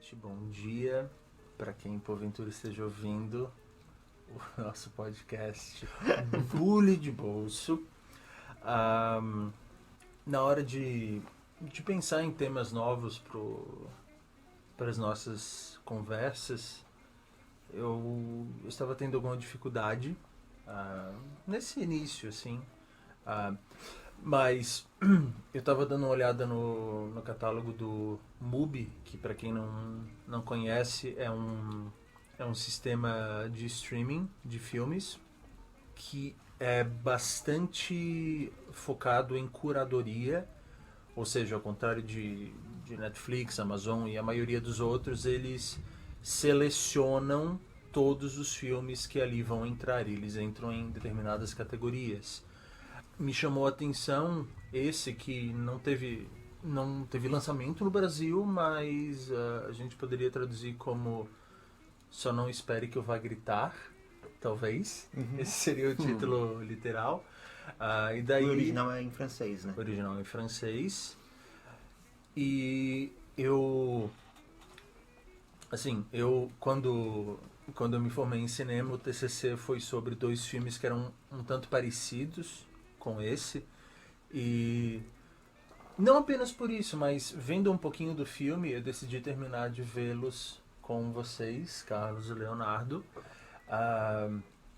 noite, bom dia para quem porventura esteja ouvindo o nosso podcast Bully de Bolso. Na hora de pensar em temas novos para as nossas conversas, eu estava tendo alguma dificuldade nesse início, assim. Mas eu estava dando uma olhada no catálogo do MUBI, que para quem não conhece é um sistema de streaming de filmes que é bastante focado em curadoria, ou seja, ao contrário de Netflix, Amazon e a maioria dos outros, eles selecionam todos os filmes que ali vão entrar, eles entram em determinadas categorias. Me chamou a atenção esse que não teve lançamento no Brasil, mas a gente poderia traduzir como Só Não Espere Que Eu Vá Gritar, talvez. Esse seria o título literal. E daí, o original é em francês, né? O original é em francês. E eu quando eu me formei em cinema, o TCC foi sobre 2 filmes que eram um tanto parecidos com esse, e não apenas por isso, mas vendo um pouquinho do filme, eu decidi terminar de vê-los com vocês, Carlos e Leonardo,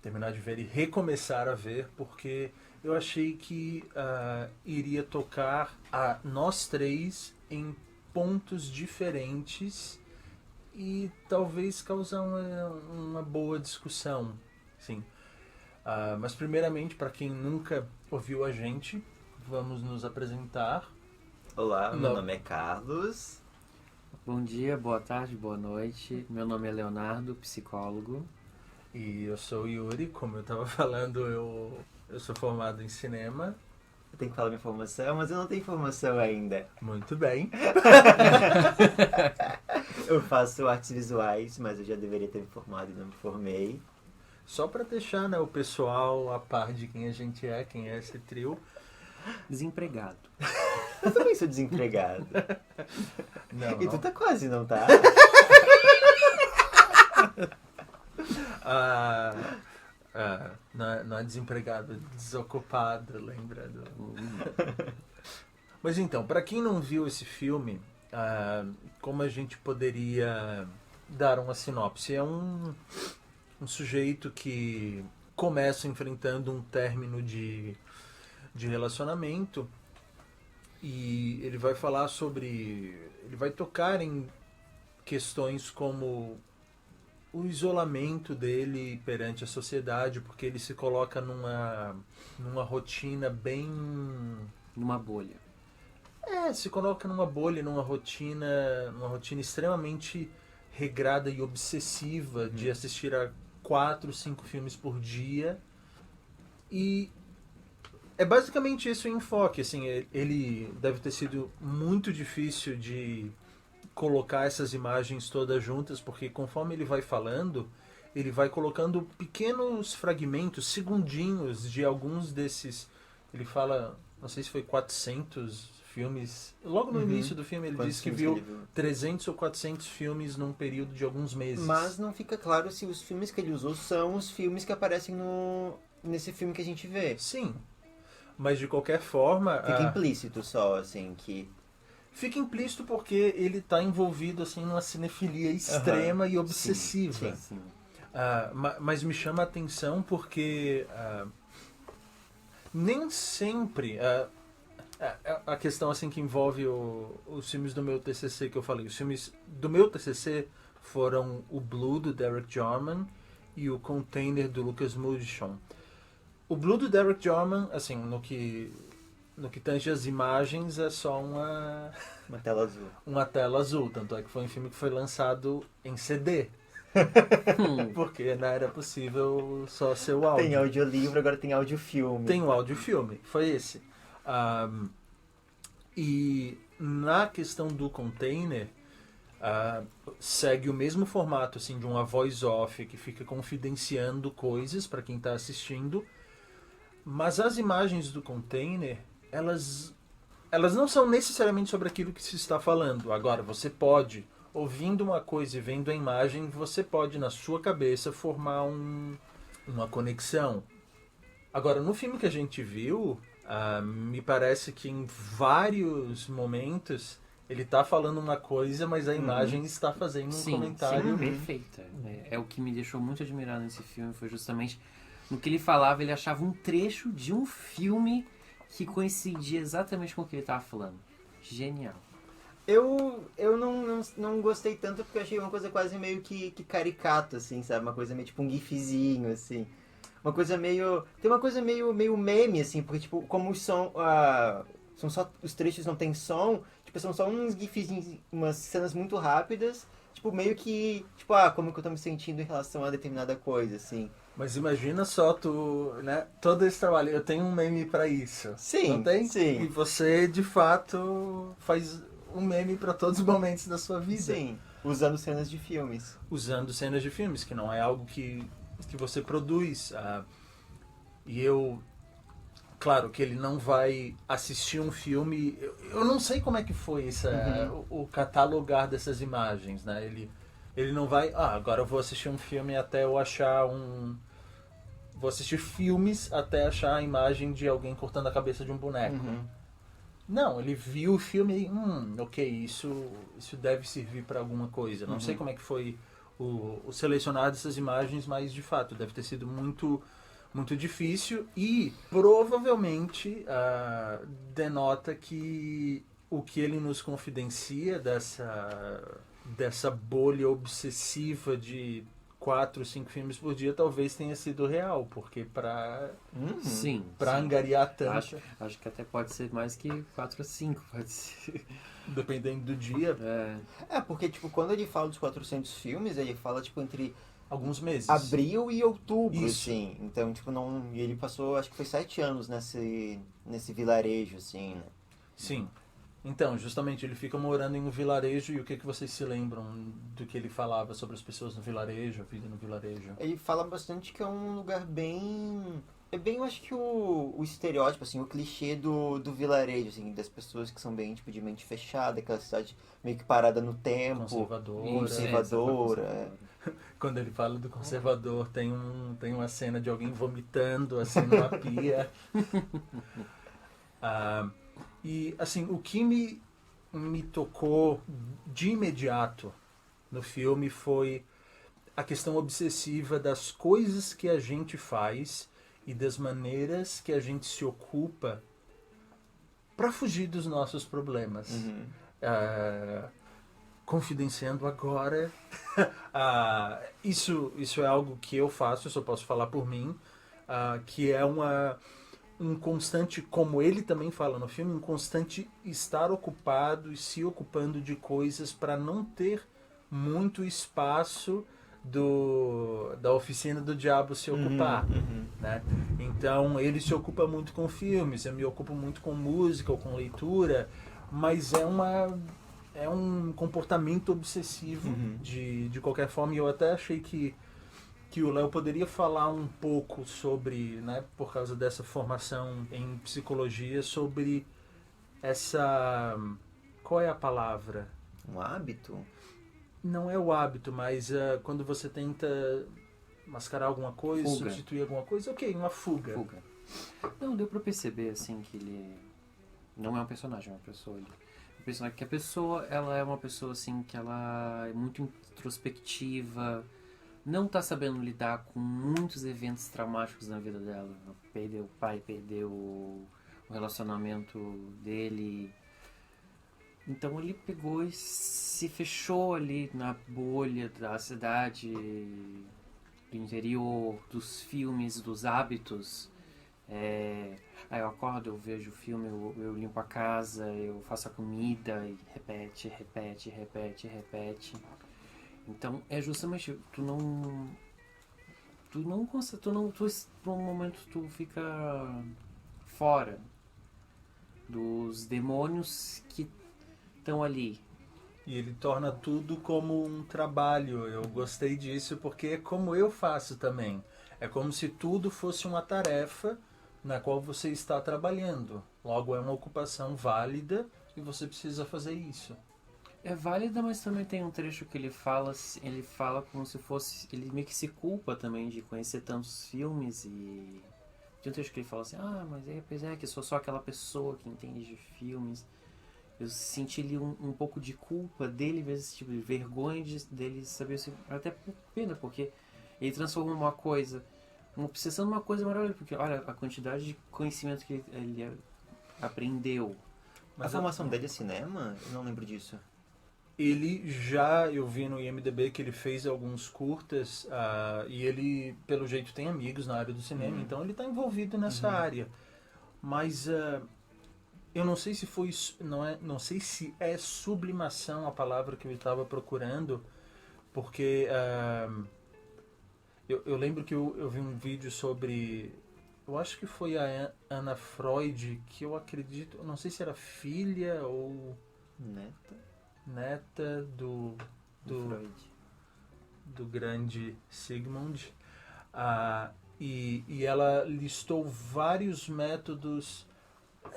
terminar de ver e recomeçar a ver, porque eu achei que iria tocar a nós 3 em pontos diferentes e talvez causar uma boa discussão, sim. Mas primeiramente, para quem nunca ouviu a gente, vamos nos apresentar. Olá, meu nome é Carlos. Bom dia, boa tarde, boa noite. Meu nome é Leonardo, psicólogo. E eu sou o Yuri, como eu estava falando, eu sou formado em cinema. Eu tenho que falar minha formação, mas eu não tenho formação ainda. Muito bem. Eu faço artes visuais, mas eu já deveria ter me formado e não me formei. Só para deixar, né, o pessoal a par de quem a gente é, quem é esse trio. Desempregado. Eu também sou desempregado. Não, e tu tá quase, não tá? Não é desempregado, é desocupado, lembra? Mas então, para quem não viu esse filme, como a gente poderia dar uma sinopse? É um sujeito que começa enfrentando um término de relacionamento e ele vai falar ele vai tocar em questões como o isolamento dele perante a sociedade, porque ele se coloca numa rotina bem... Numa bolha. Se coloca numa bolha, numa rotina extremamente regrada e obsessiva de assistir a 4, 5 filmes por dia. E é basicamente esse o enfoque. Assim, ele deve ter sido muito difícil de colocar essas imagens todas juntas, porque conforme ele vai falando, ele vai colocando pequenos fragmentos, segundinhos de alguns desses. Ele fala, não sei se foi 400 filmes. Logo no início do filme ele disse que viu 300 ou 400 filmes num período de alguns meses. Mas não fica claro se os filmes que ele usou são os filmes que aparecem nesse filme que a gente vê. Sim. Mas de qualquer forma... Fica implícito só, assim, que... Fica implícito porque ele está envolvido assim, numa cinefilia extrema e obsessiva. Sim. Mas me chama a atenção porque nem sempre... a questão assim que envolve os filmes do meu TCC que eu falei. Os filmes do meu TCC foram o Blue, do Derek Jarman, e o Container, do Lucas Mudishon. O Blue, do Derek Jarman, assim, no que tange as imagens, é só uma tela azul. Uma tela azul. Tanto é que foi um filme que foi lançado em CD. Porque não era possível só ser o áudio. Tem audiolivro, agora tem audiofilme. Tem o audiofilme, foi esse. E na questão do Container, segue o mesmo formato assim, de uma voice-off que fica confidenciando coisas para quem está assistindo, mas as imagens do Container, elas não são necessariamente sobre aquilo que se está falando. Agora, você pode ouvindo uma coisa e vendo a imagem, você pode, na sua cabeça, formar uma conexão. Agora, no filme que a gente viu, me parece que em vários momentos ele está falando uma coisa, mas a imagem está fazendo um comentário. Sim, perfeita. É o que me deixou muito admirado nesse filme, foi justamente no que ele falava, ele achava um trecho de um filme que coincidia exatamente com o que ele estava falando. Genial. Eu não gostei tanto porque eu achei uma coisa quase meio que caricata, assim, sabe? Uma coisa meio tipo um gifzinho, assim. Uma coisa meio... Tem uma coisa meio meme, assim, porque, tipo, como são só... Os trechos não tem som, tipo, são só uns gifzinhos, umas cenas muito rápidas, tipo, meio que... Tipo, como que eu tô me sentindo em relação a determinada coisa, assim. Mas imagina só tu, né? Todo esse trabalho, eu tenho um meme pra isso. Sim, não tem? sim. E você, de fato, faz um meme pra todos os momentos da sua vida. Sim, usando cenas de filmes. Usando cenas de filmes, que não é algo que você produz. E eu... Claro que ele não vai assistir um filme... Eu não sei como é que foi o catalogar dessas imagens, né? Ele não vai... agora eu vou assistir um filme até eu achar Vou assistir filmes até achar a imagem de alguém cortando a cabeça de um boneco. Não, ele viu o filme e... ok, isso deve servir para alguma coisa. Não sei como é que foi o selecionar dessas imagens, mas de fato deve ter sido muito, muito difícil e provavelmente denota que o que ele nos confidencia dessa bolha obsessiva de 4, 5 filmes por dia talvez tenha sido real, porque para angariar tanto... Acho que até pode ser mais que 4 ou 5, pode ser. Dependendo do dia. Porque, tipo, quando ele fala dos 400 filmes, ele fala, tipo, entre... Alguns meses. Abril e outubro, Isso. assim. Então, tipo, não... E ele passou, acho que foi 7 anos nesse vilarejo, assim, né? Sim. Então, justamente, ele fica morando em um vilarejo e o que vocês se lembram do que ele falava sobre as pessoas no vilarejo, a vida no vilarejo? Ele fala bastante que é um lugar bem... É bem, eu acho que o estereótipo, assim, o clichê do vilarejo, assim, das pessoas que são bem, tipo, de mente fechada, aquela cidade meio que parada no tempo. Conservadora. Quando ele fala do conservador, tem uma cena de alguém vomitando, assim, numa pia. E, assim, o que me tocou de imediato no filme foi a questão obsessiva das coisas que a gente faz e das maneiras que a gente se ocupa para fugir dos nossos problemas. Confidenciando agora, isso é algo que eu faço, eu só posso falar por mim, que é um constante, como ele também fala no filme, um constante estar ocupado e se ocupando de coisas para não ter muito espaço da oficina do diabo se ocupar, né? Então ele se ocupa muito com filmes, eu me ocupo muito com música ou com leitura, mas é um comportamento obsessivo de qualquer forma, e eu até achei que o Léo poderia falar um pouco sobre, né, por causa dessa formação em psicologia, sobre essa... Qual é a palavra? Um hábito? Não é o hábito, mas quando você tenta mascarar alguma coisa, fuga. Substituir alguma coisa, ok, uma fuga. Não, deu pra perceber, assim, que ele não é um personagem, é uma pessoa. Que a pessoa, ela é uma pessoa, assim, que ela é muito introspectiva, não tá sabendo lidar com muitos eventos traumáticos na vida dela. Perdeu o pai, perdeu o relacionamento dele. Então ele pegou e se fechou ali na bolha da cidade, do interior, dos filmes, dos hábitos. Aí eu acordo, eu vejo o filme, eu limpo a casa, eu faço a comida e repete. Então é justamente por um momento tu fica fora dos demônios que estão ali. E ele torna tudo como um trabalho. Eu gostei disso porque é como eu faço também. É como se tudo fosse uma tarefa na qual você está trabalhando. Logo, é uma ocupação válida e você precisa fazer isso. É válida, mas também tem um trecho que ele fala como se fosse, ele meio que se culpa também de conhecer tantos filmes e tem um trecho que ele fala assim, mas apesar que eu sou só aquela pessoa que entende de filmes, eu senti ali um pouco de culpa dele, vezes tipo de vergonha dele saber assim, até por pena, porque ele transforma uma obsessão numa coisa maravilhosa, porque olha a quantidade de conhecimento que ele aprendeu. A formação dele é cinema? Eu não lembro disso. Eu vi no IMDb que ele fez alguns curtas e ele, pelo jeito, tem amigos na área do cinema, então ele está envolvido nessa área. Mas eu não sei se foi, não sei se é sublimação a palavra que eu estava procurando, porque eu lembro que eu vi um vídeo sobre, eu acho que foi a Anna Freud, que eu acredito, não sei se era filha ou neta do grande Sigmund, e ela listou vários métodos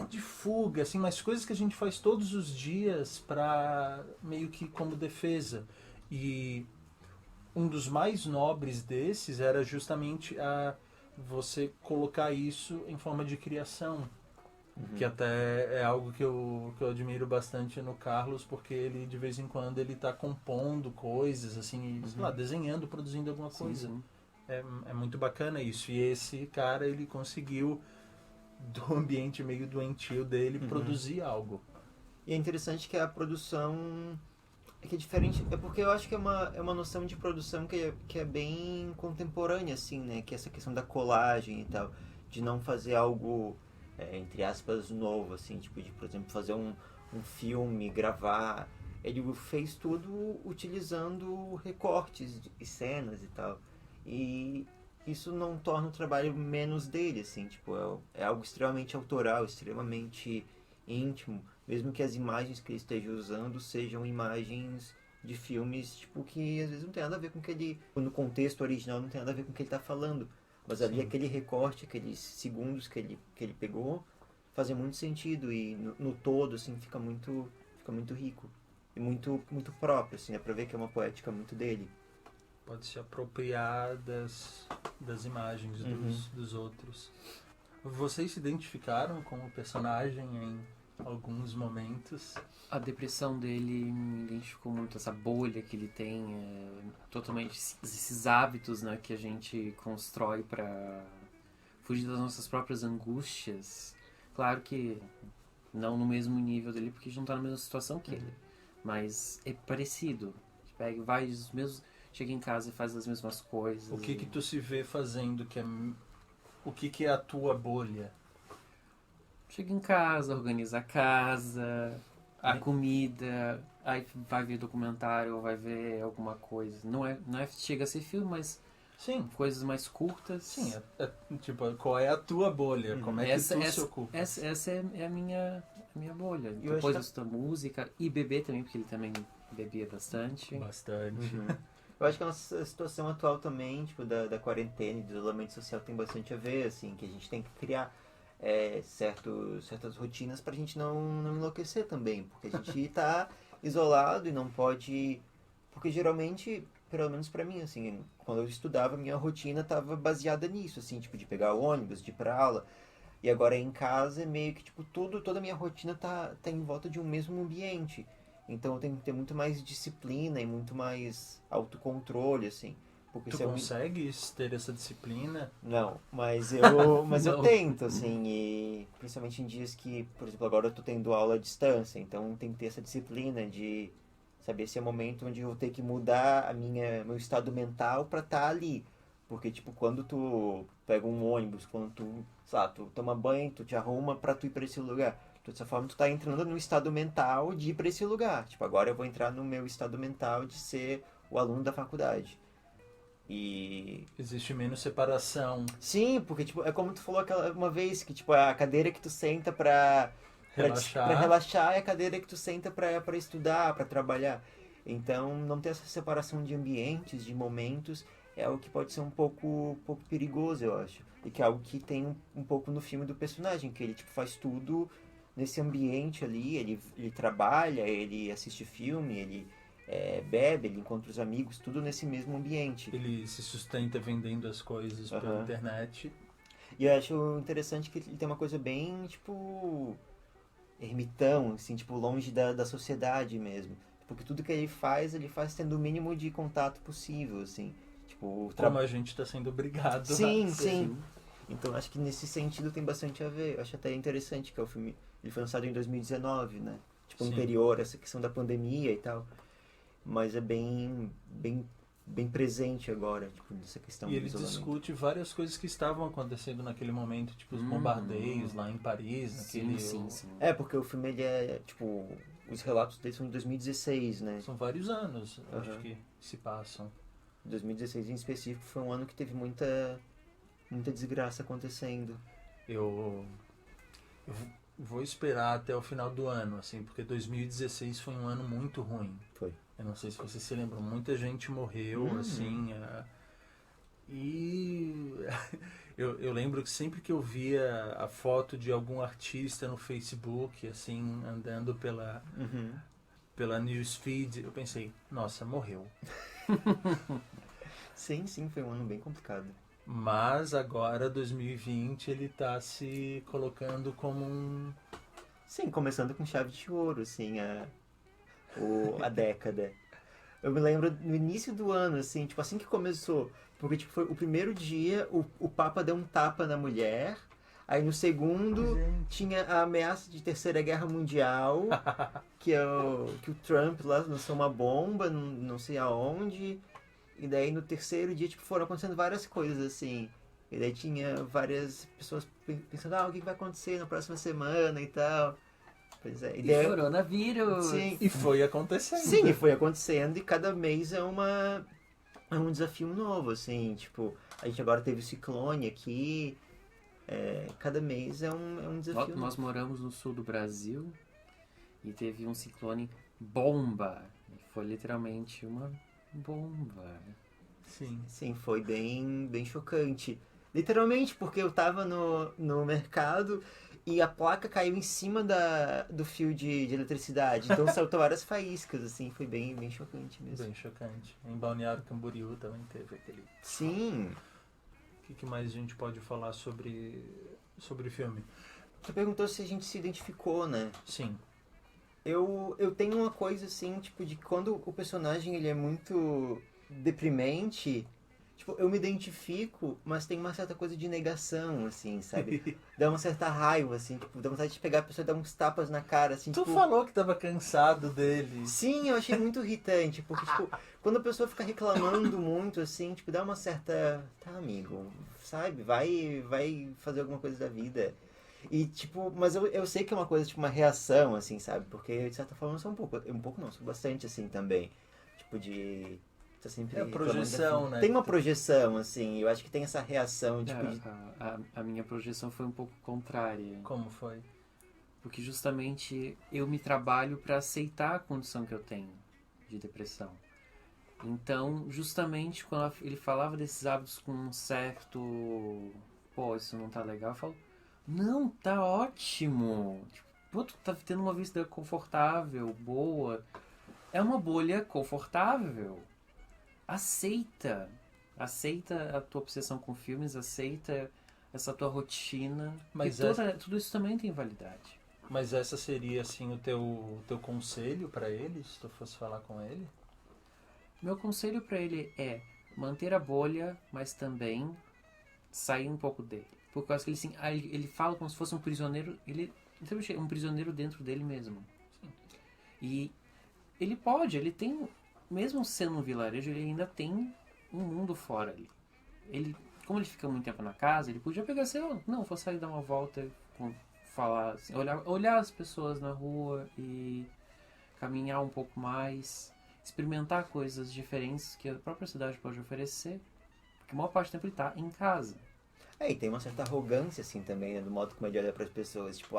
de fuga, assim, mas coisas que a gente faz todos os dias para meio que como defesa. E um dos mais nobres desses era justamente você colocar isso em forma de criação. Que até é algo que eu admiro bastante no Carlos, porque ele de vez em quando ele está compondo coisas, assim, sei lá, desenhando, produzindo alguma coisa. Sim. É muito bacana isso. E esse cara, ele conseguiu, do ambiente meio doentio dele, produzir algo. E é interessante que a produção que é diferente, é porque eu acho que é uma noção de produção que é bem contemporânea, assim, né? Que é essa questão da colagem e tal, de não fazer algo entre aspas, novo, assim, tipo de, por exemplo, fazer um filme, gravar. Ele fez tudo utilizando recortes e cenas e tal. E isso não torna o trabalho menos dele, assim, tipo, é algo extremamente autoral, extremamente íntimo, mesmo que as imagens que ele esteja usando sejam imagens de filmes, tipo, que às vezes não tem nada a ver com o que ele, no contexto original, não tem nada a ver com o que ele está falando. Mas ali aquele recorte, aqueles segundos que ele pegou, fazia muito sentido e no todo, assim, fica muito rico. E muito próprio, assim, dá pra ver que é uma poética muito dele. Pode se apropriar das imagens dos outros. Vocês se identificaram com o personagem em alguns momentos? A depressão dele me identificou muito, essa bolha que ele tem, totalmente esses hábitos, né, que a gente constrói para fugir das nossas próprias angústias. Claro que não no mesmo nível dele, porque a gente não tá na mesma situação que ele, mas é parecido. Chega em casa e faz as mesmas coisas. O que tu se vê fazendo? O que é a tua bolha? Chega em casa, organiza a casa, a comida, aí vai ver documentário ou vai ver alguma coisa. Não é chega a ser filme, mas sim, coisas mais curtas. Sim, tipo, qual é a tua bolha? Como é que tu se ocupa? Essa é a minha bolha. Depois eu escuto música e beber também, porque ele também bebia bastante. Eu acho que a nossa situação atual também, tipo, da quarentena e do isolamento social tem bastante a ver, assim, que a gente tem que criar certas rotinas pra gente não enlouquecer também, porque a gente tá isolado e não pode... Porque geralmente, pelo menos pra mim, assim, quando eu estudava, minha rotina tava baseada nisso, assim, tipo, de pegar o ônibus, de ir pra aula, e agora em casa é meio que, tipo, toda a minha rotina tá em volta de um mesmo ambiente. Então eu tenho que ter muito mais disciplina e muito mais autocontrole, assim. Porque tu consegues ter essa disciplina? Não, mas eu tento, assim, e principalmente em dias que, por exemplo, agora eu tô tendo aula à distância, então tem que ter essa disciplina de saber se é o momento onde eu vou ter que mudar meu estado mental pra estar ali. Porque, tipo, quando tu pega um ônibus, quando tu, sei lá, tu toma banho, tu te arruma pra tu ir pra esse lugar. Dessa forma, tu tá entrando no estado mental de ir pra esse lugar. Tipo, agora eu vou entrar no meu estado mental de ser o aluno da faculdade. E... existe menos separação. Sim, porque, tipo, é como tu falou uma vez, que, tipo, a cadeira que tu senta pra relaxar é a cadeira que tu senta pra estudar, pra trabalhar. Então, não ter essa separação de ambientes, de momentos, é algo que pode ser um pouco perigoso, eu acho. E que é algo que tem um pouco no filme do personagem, que ele, tipo, faz tudo nesse ambiente ali, ele trabalha, ele assiste filme, ele bebe, ele encontra os amigos, tudo nesse mesmo ambiente. Ele se sustenta vendendo as coisas pela internet. E eu acho interessante que ele tem uma coisa bem, tipo, ermitão, assim, tipo, longe da sociedade mesmo. Porque tudo que ele faz tendo o mínimo de contato possível, assim. Tipo, Como a gente está sendo obrigado. Sim, sim. Então acho que nesse sentido tem bastante a ver. Eu acho até interessante que o filme, ele foi lançado em 2019, né? Tipo, anterior a essa questão da pandemia e tal. Mas é bem presente agora, tipo, nessa questão do isolamento. E ele discute várias coisas que estavam acontecendo naquele momento, tipo os bombardeios lá em Paris, naquele... Sim. Porque o filme, ele é, os relatos dele são de 2016, né? São vários anos, acho que se passam. 2016 em específico foi um ano que teve muita desgraça acontecendo. Eu vou esperar até o final do ano, assim, porque 2016 foi um ano muito ruim. Foi. Eu não sei se vocês se lembram, muita gente morreu, assim, e eu lembro que sempre que eu via a foto de algum artista no Facebook, assim, andando pela newsfeed, eu pensei, nossa, morreu. Sim, foi um ano bem complicado. Mas agora, 2020, ele tá se colocando como um... Sim, começando com chave de ouro, assim, a década. Eu me lembro no início do ano, assim, tipo, assim que começou, porque tipo, foi o primeiro dia, o Papa deu um tapa na mulher, aí no segundo tinha a ameaça de Terceira Guerra Mundial, que o Trump lá lançou uma bomba, não sei aonde, e daí no terceiro dia, tipo, foram acontecendo várias coisas, assim, e daí tinha várias pessoas pensando, o que vai acontecer na próxima semana e tal. Pois é. E coronavírus! Sim. E foi acontecendo. Sim, e foi acontecendo, e cada mês é um desafio novo, assim, tipo, a gente agora teve o ciclone aqui, cada mês é um desafio Nós novo. moramos no sul do Brasil e teve um ciclone bomba. Foi literalmente uma bomba. Sim, foi bem chocante. Literalmente, porque eu tava no mercado e a placa caiu em cima do fio de eletricidade. Então saltou várias faíscas, assim, foi bem chocante mesmo. Bem chocante. Em Balneário Camboriú também teve aquele... Sim. O que mais a gente pode falar sobre o filme? Você perguntou se a gente se identificou, né? Sim. Eu tenho uma coisa, assim, tipo, de quando o personagem ele é muito deprimente, tipo, eu me identifico, mas tem uma certa coisa de negação, assim, sabe? Dá uma certa raiva, assim, tipo, dá vontade de pegar a pessoa e dar uns tapas na cara, assim, Tu tipo... falou que tava cansado dele. Sim, eu achei muito irritante, porque, tipo, quando a pessoa fica reclamando muito, assim, tipo, dá uma certa... Tá, amigo, sabe? Vai fazer alguma coisa da vida. E, tipo, mas eu sei que é uma coisa, tipo, uma reação, assim, sabe? Porque, de certa forma, eu sou um pouco não, sou bastante, assim, também. Tipo, de... Tá sempre projeção, né? Tem uma projeção, assim, eu acho que tem essa reação, tipo... A minha projeção foi um pouco contrária. Como foi? Porque justamente eu me trabalho para aceitar a condição que eu tenho de depressão. Então, justamente quando ele falava desses hábitos com um certo... Pô, isso não tá legal, eu falo... Não, tá ótimo. Tipo, pô, tu tá tendo uma vida confortável, boa. É uma bolha confortável. Aceita a tua obsessão com filmes, aceita essa tua rotina. Mas tudo isso também tem validade. Mas essa seria, assim, o teu conselho pra ele, se tu fosse falar com ele? Meu conselho pra ele é manter a bolha, mas também sair um pouco dele. Por causa que ele fala como se fosse um prisioneiro, ele é um prisioneiro dentro dele mesmo. Sim. E ele tem, mesmo sendo um vilarejo, ele ainda tem um mundo fora ali. Como ele fica muito tempo na casa, ele podia pegar assim, vou sair dar uma volta, falar assim, olhar as pessoas na rua e caminhar um pouco mais, experimentar coisas diferentes que a própria cidade pode oferecer, porque a maior parte do tempo ele está em casa. E tem uma certa arrogância, assim, também, né, do modo como ele olha para as pessoas, tipo,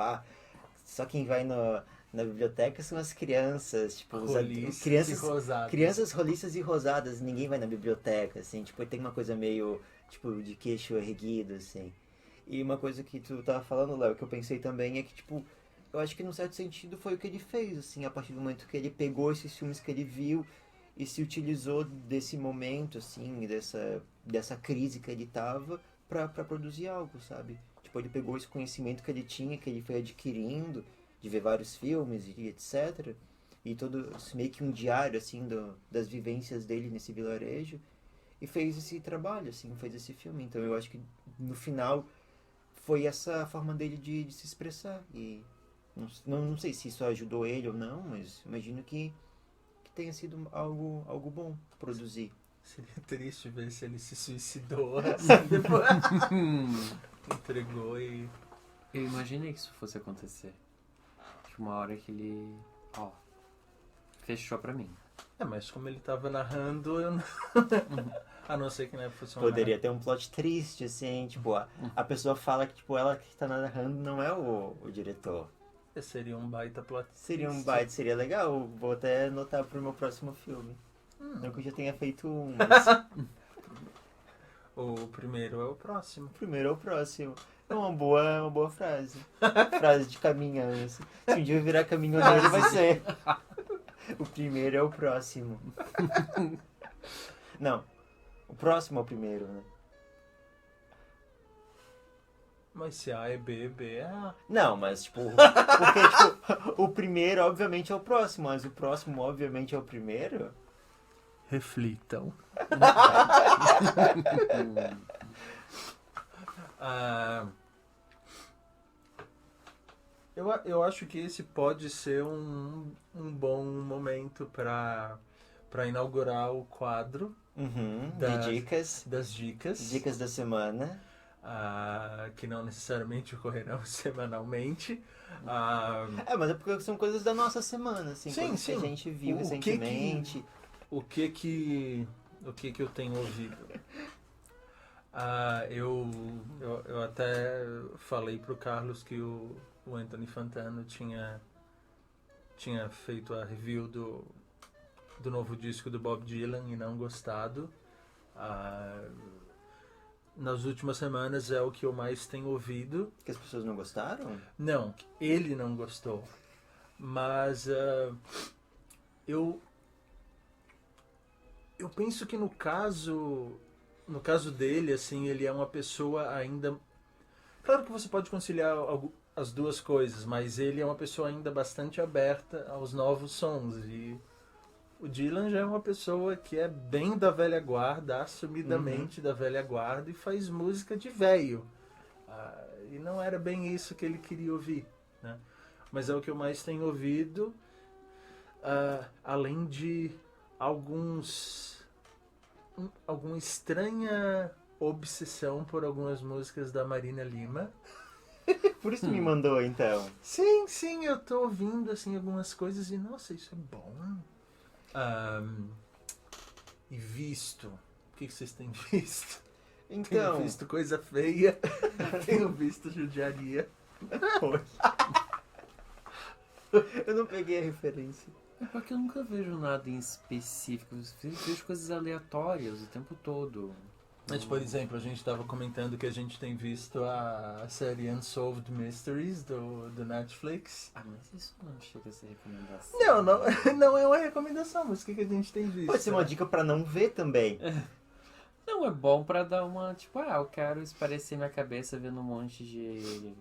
só quem vai na biblioteca são as crianças, tipo, crianças roliças e rosadas, ninguém vai na biblioteca, assim, tipo, tem uma coisa meio, tipo, de queixo erguido, assim. E uma coisa que tu tava falando, Léo, que eu pensei também é que, tipo, eu acho que num certo sentido foi o que ele fez, assim, a partir do momento que ele pegou esses filmes que ele viu e se utilizou desse momento, assim, dessa crise que ele tava pra produzir algo, sabe? Tipo, ele pegou esse conhecimento que ele tinha, que ele foi adquirindo, de ver vários filmes e etc. E todo, meio que um diário, assim, das vivências dele nesse vilarejo. E fez esse trabalho, assim, fez esse filme. Então eu acho que no final foi essa forma dele de se expressar. E não sei se isso ajudou ele ou não, mas imagino que tenha sido algo bom produzir. Seria triste ver se ele se suicidou assim, depois entregou e... Eu imaginei que isso fosse acontecer. Tipo, uma hora que ele... Ó, fechou pra mim. Mas como ele tava narrando, eu não... A não ser que não fosse uma Poderia ter um plot triste, assim, tipo, a pessoa fala que tipo, ela que tá narrando não é o diretor. Seria um baita plot. Seria um baita, seria legal. Vou até anotar pro meu próximo filme. Não que eu já tenha feito um, mas O primeiro é o próximo. o primeiro é o próximo. É uma boa frase. Frase de caminhão, assim. Se um dia eu virar caminhoneiro, vai ser. O primeiro é o próximo. Não. O próximo é o primeiro, né? Mas se A é B, B é A. Não, mas tipo... Porque, tipo, o primeiro, obviamente, é o próximo. Mas o próximo, obviamente, é o primeiro. Reflitam. Eu acho que esse pode ser um bom momento para inaugurar o quadro De dicas. das dicas. Dicas da semana. Que não necessariamente ocorrerão semanalmente. Mas é porque são coisas da nossa semana, assim. Sim, coisas sim. que a gente viu O recentemente. O que eu tenho ouvido? Eu até falei pro Carlos que o Anthony Fantano tinha feito a review do novo disco do Bob Dylan e não gostado. Nas últimas semanas é o que eu mais tenho ouvido. Que as pessoas não gostaram? Não, ele não gostou. Mas eu penso que no caso dele, assim, ele é uma pessoa ainda... Claro que você pode conciliar as duas coisas, mas ele é uma pessoa ainda bastante aberta aos novos sons. E o Dylan já é uma pessoa que é bem da velha guarda, assumidamente da velha guarda, e faz música de velho. E não era bem isso que ele queria ouvir, né? Mas é o que eu mais tenho ouvido, além de alguma estranha obsessão por algumas músicas da Marina Lima. Por isso me mandou, então. Sim, eu tô ouvindo assim algumas coisas e nossa, isso é bom. E visto? O que vocês têm visto? Então... Tenho visto coisa feia, tenho visto judiaria. Eu não peguei a referência. É porque eu nunca vejo nada em específico. Eu vejo coisas aleatórias o tempo todo. Mas, por exemplo, a gente estava comentando que a gente tem visto a série Unsolved Mysteries do Netflix. Mas isso não chega a ser recomendação. Não é uma recomendação, mas o que a gente tem visto? Pode ser uma dica pra não ver também. Não, é bom pra dar uma... Tipo, eu quero esparecer minha cabeça vendo um monte de...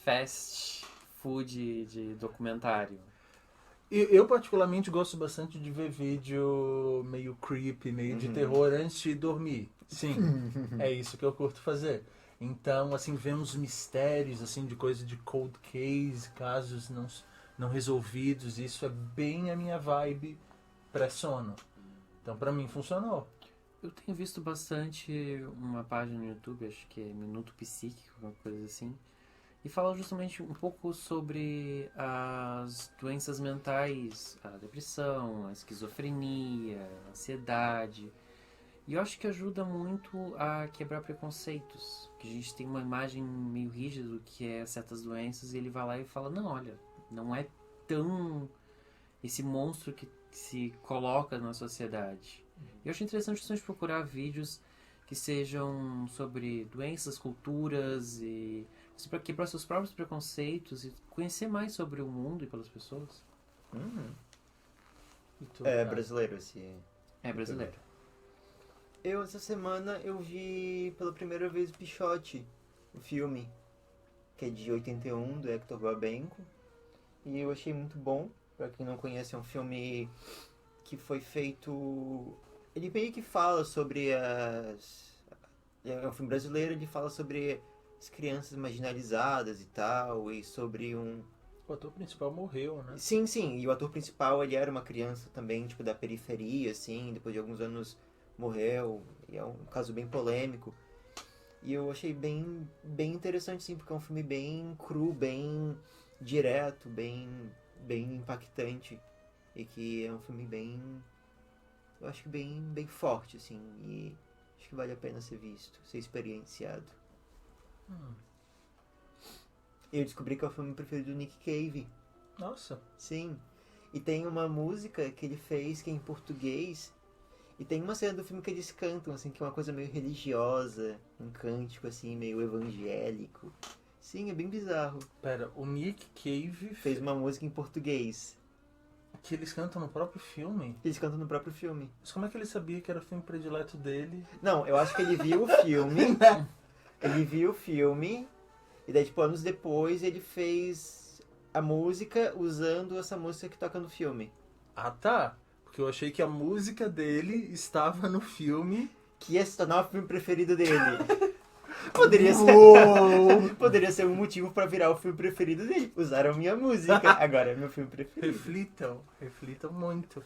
fast food de documentário. Eu particularmente gosto bastante de ver vídeo meio creepy, meio de terror antes de dormir. Sim, é isso que eu curto fazer. Então, assim, vemos mistérios, assim, de coisa de cold case, casos não resolvidos. Isso é bem a minha vibe pré-sono. Então, pra mim, funcionou. Eu tenho visto bastante uma página no YouTube, acho que é Minuto Psíquico, uma coisa assim. E fala justamente um pouco sobre as doenças mentais, a depressão, a esquizofrenia, a ansiedade. E eu acho que ajuda muito a quebrar preconceitos. Que a gente tem uma imagem meio rígida do que é certas doenças e ele vai lá e fala, não, olha, não é tão esse monstro que se coloca na sociedade. E eu acho interessante justamente procurar vídeos que sejam sobre doenças, culturas e Para quebrar seus próprios preconceitos e conhecer mais sobre o mundo e pelas pessoas. E tu, É cara? brasileiro esse... É brasileiro. Essa semana, eu vi pela primeira vez o Pichote, o filme, que é de 81, do Hector Babenco. E eu achei muito bom. Pra quem não conhece, é um filme que foi feito... Ele meio que fala sobre as... É um filme brasileiro, ele fala sobre as crianças marginalizadas e tal, e sobre um... O ator principal morreu, né? Sim, sim, e o ator principal, ele era uma criança também, tipo, da periferia, assim, depois de alguns anos morreu, e é um caso bem polêmico. E eu achei bem interessante, sim, porque é um filme bem cru, bem direto, bem impactante, e que é um filme eu acho que bem forte, assim, e acho que vale a pena ser visto, ser experienciado. Eu descobri que é o filme preferido do Nick Cave. Nossa. Sim. E tem uma música que ele fez que é em português. E tem uma cena do filme que eles cantam, assim, que é uma coisa meio religiosa. Um cântico, assim, meio evangélico. Sim, é bem bizarro. Pera, o Nick Cave Fez uma música em português. que eles cantam no próprio filme? Eles cantam no próprio filme. Mas como é que ele sabia que era o filme predileto dele? Não, eu acho que ele viu o filme. Ele viu o filme. E daí, tipo, anos depois, ele fez a música usando essa música que toca no filme. Ah, tá. Porque eu achei que a música dele estava no filme. Que ia se tornar o filme preferido dele. Poderia ser, poderia ser um motivo pra virar o filme preferido dele. Usaram minha música. Agora é meu filme preferido. Reflitam muito.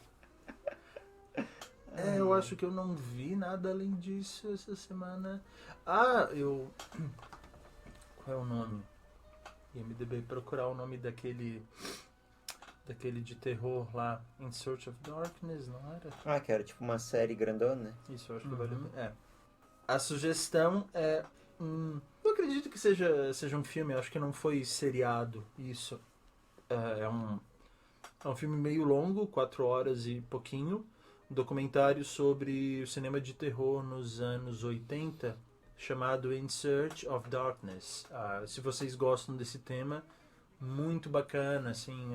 Eu acho que eu não vi nada além disso essa semana. Qual é o nome? IMDb, procurar o nome daquele de terror lá, In Search of Darkness, não era? Ah, que era tipo uma série grandona. Isso, eu acho que vale a pena. A sugestão é eu acredito que seja um filme, eu acho que não foi seriado, isso. É um filme meio longo, 4 horas e pouquinho, um documentário sobre o cinema de terror nos anos 80, chamado In Search of Darkness. Se vocês gostam desse tema, muito bacana, assim,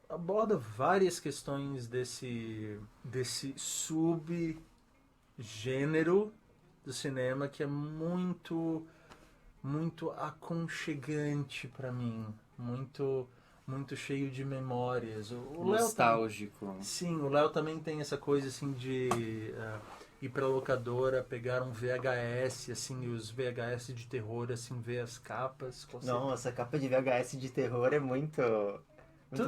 aborda várias questões desse subgênero do cinema que é muito aconchegante pra mim, muito cheio de memórias. O Léo Nostálgico. sim, o Léo também tem essa coisa assim de ir pra locadora, pegar um VHS, assim, os VHS de terror, assim, ver as capas. Nossa, a capa de VHS de terror é muito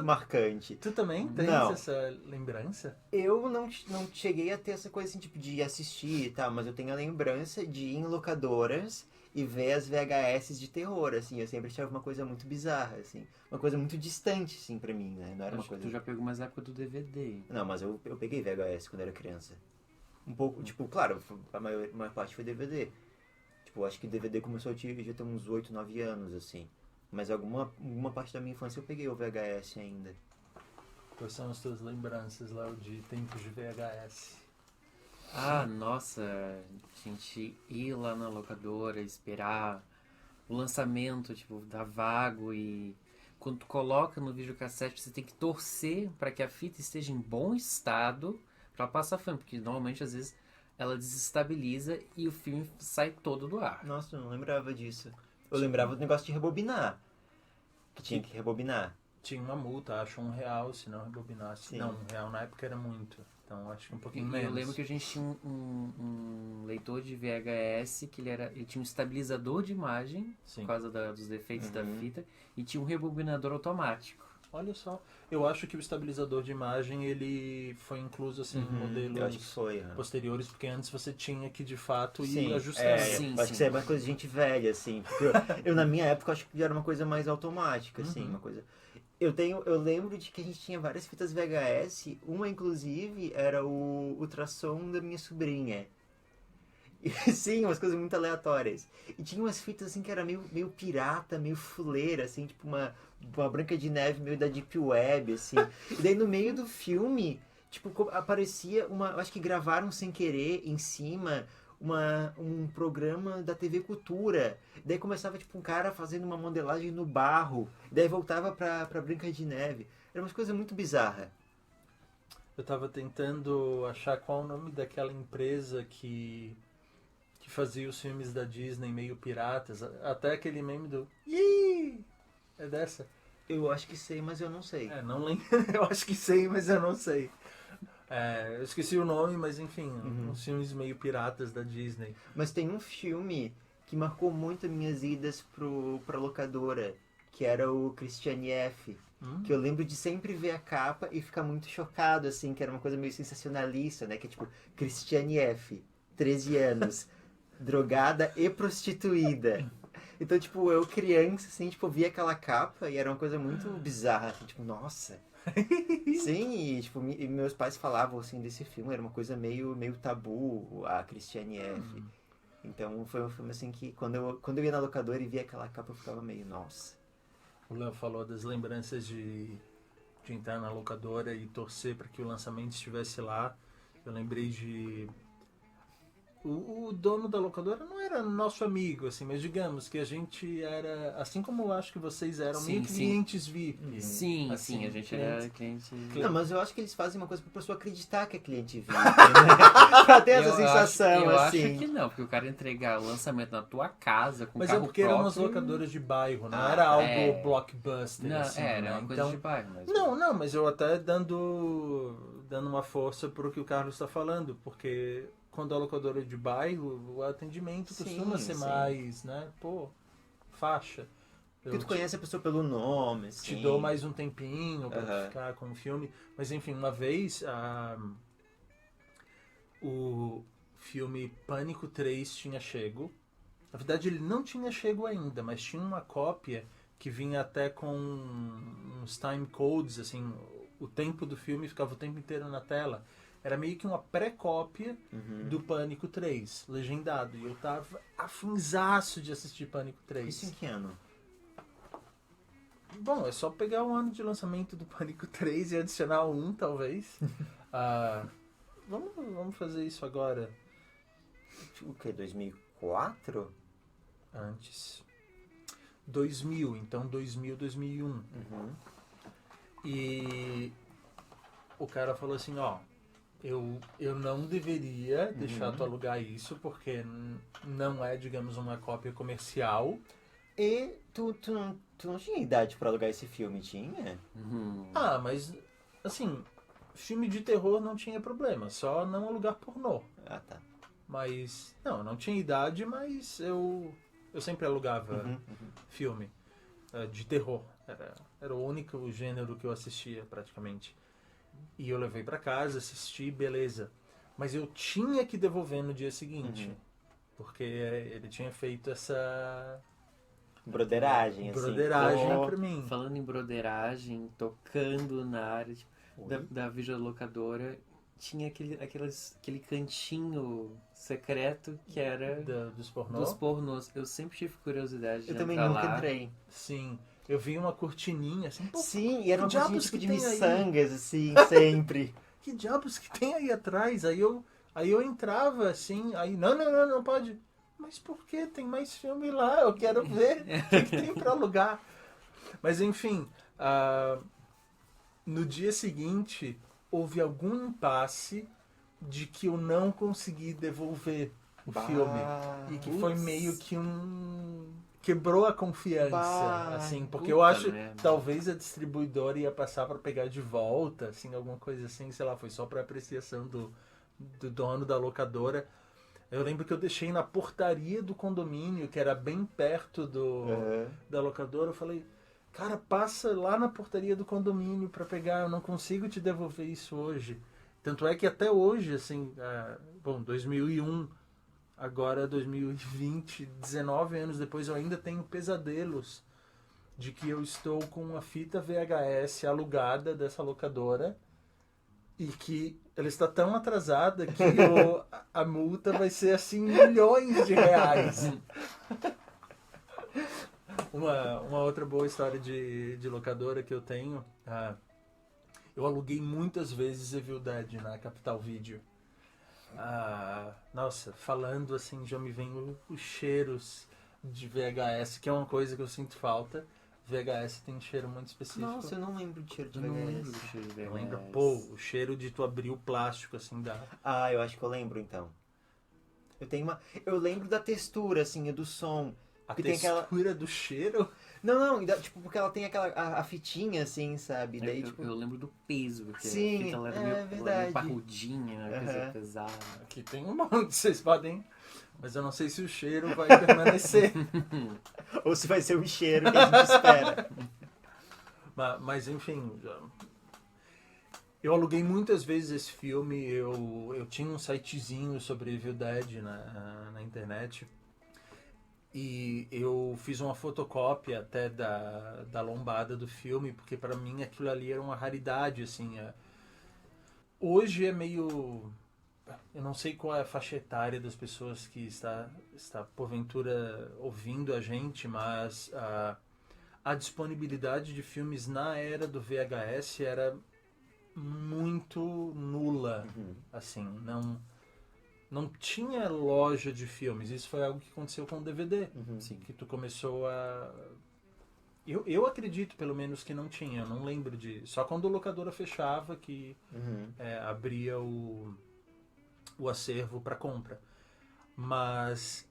marcante. Tu também tens Não. essa lembrança? Eu não cheguei a ter essa coisa assim, tipo, de assistir e tal, mas eu tenho a lembrança de ir em locadoras e ver as VHS de terror, assim. Eu sempre achava uma coisa muito bizarra, assim. Uma coisa muito distante, assim, pra mim, né? Não era uma Acho coisa... que tu já pegou mais a época do DVD. Não, mas eu peguei VHS quando era criança. Um pouco, tipo, claro, a maior parte foi DVD. Tipo, acho que DVD começou a ter uns 8, 9 anos, assim. Mas alguma parte da minha infância eu peguei o VHS ainda. Quais são as tuas lembranças, Léo, de tempos de VHS? Nossa, a gente ir lá na locadora, esperar o lançamento, tipo, da Vago, e quando tu coloca no videocassete, você tem que torcer para que a fita esteja em bom estado para passar filme, porque normalmente às vezes ela desestabiliza e o filme sai todo do ar. Nossa, eu não lembrava disso. Eu lembrava do negócio de rebobinar. Que tinha que rebobinar. Tinha uma multa, acho R$1 se não rebobinasse. Sim. Não, R$1 na época era muito. Então acho que um pouquinho E menos. eu lembro que a gente tinha um leitor de VHS que ele tinha um estabilizador de imagem, Sim. por causa dos defeitos da fita, e tinha um rebobinador automático. Olha só, eu acho que o estabilizador de imagem ele foi incluso assim em modelos Eu acho que foi. posteriores, porque antes você tinha que de fato ir Sim, ajustando. sim. acho que isso é uma coisa de gente velha, assim. Porque eu, na minha época, acho que era uma coisa mais automática, assim, uma coisa... Eu lembro de que a gente tinha várias fitas VHS, uma inclusive era o ultrassom da minha sobrinha. E, sim, umas coisas muito aleatórias. E tinha umas fitas assim que era meio pirata, meio fuleira, assim, tipo uma Branca de Neve meio da Deep Web, assim. E daí no meio do filme, tipo, aparecia eu acho que gravaram sem querer em cima um programa da TV Cultura. Daí começava, tipo, um cara fazendo uma modelagem no barro. Daí voltava pra Branca de Neve. Era uma coisa muito bizarra. Eu tava tentando achar qual o nome daquela empresa que fazia os filmes da Disney meio piratas. Até aquele meme do... Ih! É dessa? Eu acho que sei, mas eu não sei. Não lembro. Eu acho que sei, mas eu não sei. Eu esqueci o nome, mas enfim, uns filmes meio piratas da Disney. Mas tem um filme que marcou muito as minhas idas pra locadora, que era o Christiane F. Que eu lembro de sempre ver a capa e ficar muito chocado, assim, que era uma coisa meio sensacionalista, né? Que é tipo, Christiane F, 13 anos, drogada e prostituída. Então, tipo, eu criança, assim, tipo, via aquela capa e era uma coisa muito bizarra, assim, tipo, nossa. Sim, e, tipo, e meus pais falavam, assim, desse filme, era uma coisa meio tabu, a Christiane F. Então, foi um filme, assim, que quando eu ia na locadora e via aquela capa, eu ficava meio, nossa. O Léo falou das lembranças de entrar na locadora e torcer para que o lançamento estivesse lá. Eu lembrei de... O dono da locadora não era nosso amigo, assim, mas digamos que a gente era, assim como eu acho que vocês eram, meio clientes VIP. Sim, assim, sim, a gente era cliente... Não, mas eu acho que eles fazem uma coisa pra pessoa acreditar que é cliente VIP, né? Pra ter essa sensação, eu assim. acho que não, porque o cara entregar o lançamento na tua casa com Mas carro é porque próprio... eram umas locadoras de bairro, não era algo blockbuster, Não, assim, era né? uma coisa de bairro mesmo. Não, mas eu até dando uma força pro que o Carlos está falando, porque... Quando a locadora de bairro, o atendimento costuma ser mais, né? Pô, faixa. Porque tu conhece a pessoa pelo nome, assim. Te dou mais um tempinho pra ficar com o filme. Mas enfim, uma vez o filme Pânico 3 tinha chego. Na verdade, ele não tinha chego ainda, mas tinha uma cópia que vinha até com uns time codes, assim, o tempo do filme ficava o tempo inteiro na tela. Era meio que uma pré-cópia do Pânico 3, legendado. E eu tava afinzaço de assistir Pânico 3. Isso em que ano? Bom, é só pegar o ano de lançamento do Pânico 3 e adicionar um, talvez. Vamos fazer isso agora. O que? 2004? Antes. 2000, então 2000, 2001. E o cara falou assim, ó... Eu não deveria deixar tu alugar isso, porque não é, digamos, uma cópia comercial. E tu não tinha idade pra alugar esse filme, tinha? Mas, assim, filme de terror não tinha problema, só não alugar pornô. Ah, tá. Mas, não tinha idade, mas eu sempre alugava filme de terror. Era o único gênero que eu assistia, praticamente. E eu levei pra casa, assisti, beleza. Mas eu tinha que devolver no dia seguinte. Porque ele tinha feito essa... Broderagem, assim. Broderagem pra mim. Falando em broderagem, tocando na área da videolocadora, tinha aquele cantinho secreto que era dos pornôs. Dos pornôs. Eu sempre tive curiosidade de Eu também entrar nunca lá. entrei. Sim. Eu vi uma cortininha assim. Pô, sim, e era uma cortina tipo de miçangas, aí? assim, sempre. Que diabos que tem aí atrás? Aí eu entrava assim, aí não pode. Mas por que? Tem mais filme lá, eu quero ver. O que tem pra alugar? Mas enfim, no dia seguinte houve algum impasse de que eu não consegui devolver o filme. E que foi meio que quebrou a confiança, assim, porque eu acho talvez a distribuidora ia passar para pegar de volta, assim, alguma coisa assim, sei lá, foi só para apreciação do dono da locadora. Eu lembro que eu deixei na portaria do condomínio, que era bem perto da locadora, eu falei, cara, passa lá na portaria do condomínio para pegar, eu não consigo te devolver isso hoje. Tanto é que até hoje, assim, 2001, agora 2020, 19 anos depois, eu ainda tenho pesadelos de que eu estou com uma fita VHS alugada dessa locadora e que ela está tão atrasada que a multa vai ser assim milhões de reais. Uma outra boa história de locadora que eu tenho, eu aluguei muitas vezes Evil Dead na Capital Video. Nossa, falando assim, já me vem os cheiros de VHS, que é uma coisa que eu sinto falta. VHS tem um cheiro muito específico. Nossa, eu não lembro de cheiro de Eu não lembro VHS. do cheiro de Eu VHS. lembro, pô, o cheiro de tu abrir o plástico assim da. Ah, eu acho que eu lembro então. Eu lembro da textura, assim, do som. A Que tem aquela- textura do cheiro. Não, tipo, porque ela tem aquela a fitinha, assim, sabe? Daí, tipo. Eu lembro do peso, porque Sim, a fita ela era é meio, ela era verdade. meio parrudinha, uma coisa Aham. pesada. Aqui tem um monte, vocês podem. Mas eu não sei se o cheiro vai permanecer. Ou se vai ser o cheiro que a gente espera. Mas enfim, eu aluguei muitas vezes esse filme. Eu tinha um sitezinho sobre Evil Dead na internet. E eu fiz uma fotocópia até da lombada do filme, porque pra mim aquilo ali era uma raridade, assim. Hoje é meio... Eu não sei qual é a faixa etária das pessoas que está porventura ouvindo a gente, mas a disponibilidade de filmes na era do VHS era muito nula, assim, não tinha loja de filmes. Isso foi algo que aconteceu com o DVD, Sim. que tu começou a... Eu acredito, pelo menos, que não tinha, eu não lembro de... Só quando a locadora fechava que abria o acervo para compra. Mas,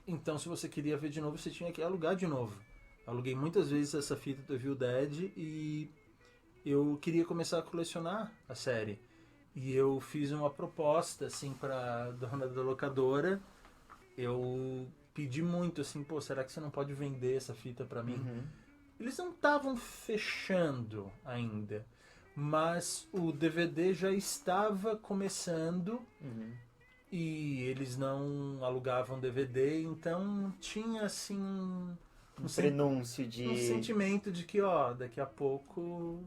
então, se você queria ver de novo, você tinha que alugar de novo. Aluguei muitas vezes essa fita do Evil Dead e eu queria começar a colecionar a série. E eu fiz uma proposta, assim, pra dona da locadora. Eu pedi muito, assim, pô, será que você não pode vender essa fita pra mim? Eles não estavam fechando ainda, mas o DVD já estava começando e eles não alugavam DVD, então tinha, assim, Um prenúncio de... um sentimento de que, ó, daqui a pouco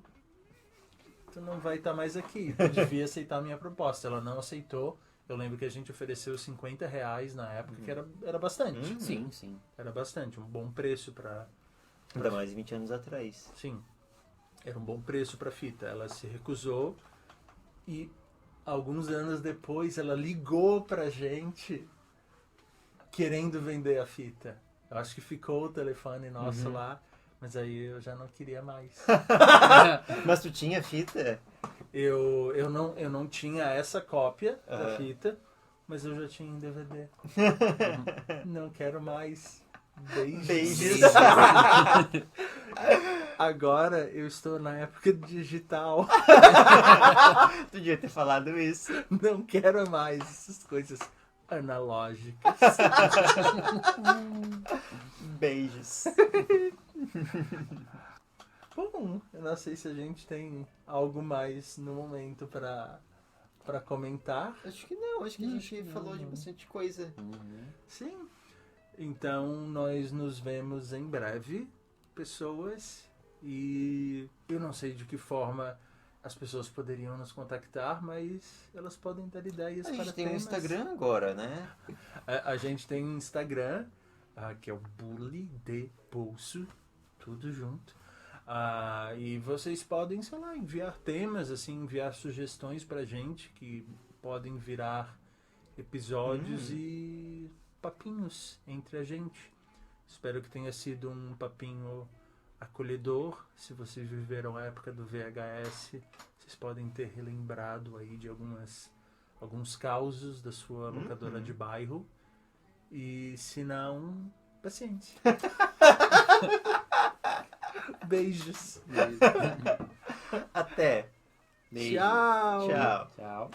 tu não vai estar mais aqui. Tu devia aceitar a minha proposta. Ela não aceitou. Eu lembro que a gente ofereceu R$50 na época, que era bastante. Sim, sim. Era bastante, um bom preço pra... Pra mais de 20 anos atrás. Sim, era um bom preço pra fita. Ela se recusou e alguns anos depois ela ligou pra gente querendo vender a fita. Eu acho que ficou o telefone nosso lá, mas aí eu já não queria mais. Mas tu tinha fita? Eu não tinha essa cópia da fita, mas eu já tinha em DVD. Não quero mais. Beijos. Beijos. Agora eu estou na época digital. Tu devia ter falado isso. Não quero mais essas coisas analógicas. Beijos. Bom, eu não sei se a gente tem algo mais no momento para comentar. Acho que não, acho que a gente falou de bastante coisa. Sim. Então nós nos vemos em breve, pessoas. E eu não sei de que forma as pessoas poderiam nos contactar, mas elas podem dar ideias A para gente tem um temas. Instagram agora, né? A gente tem um Instagram, que é o Bully de Pulso, tudo junto. E vocês podem, sei lá, enviar temas, assim, enviar sugestões pra gente, que podem virar episódios e papinhos entre a gente. Espero que tenha sido um papinho acolhedor. Se vocês viveram a época do VHS, vocês podem ter relembrado aí de alguns causos da sua locadora de bairro. E se não, paciência. Beijos. Até. Beijo. Tchau. Tchau. Tchau.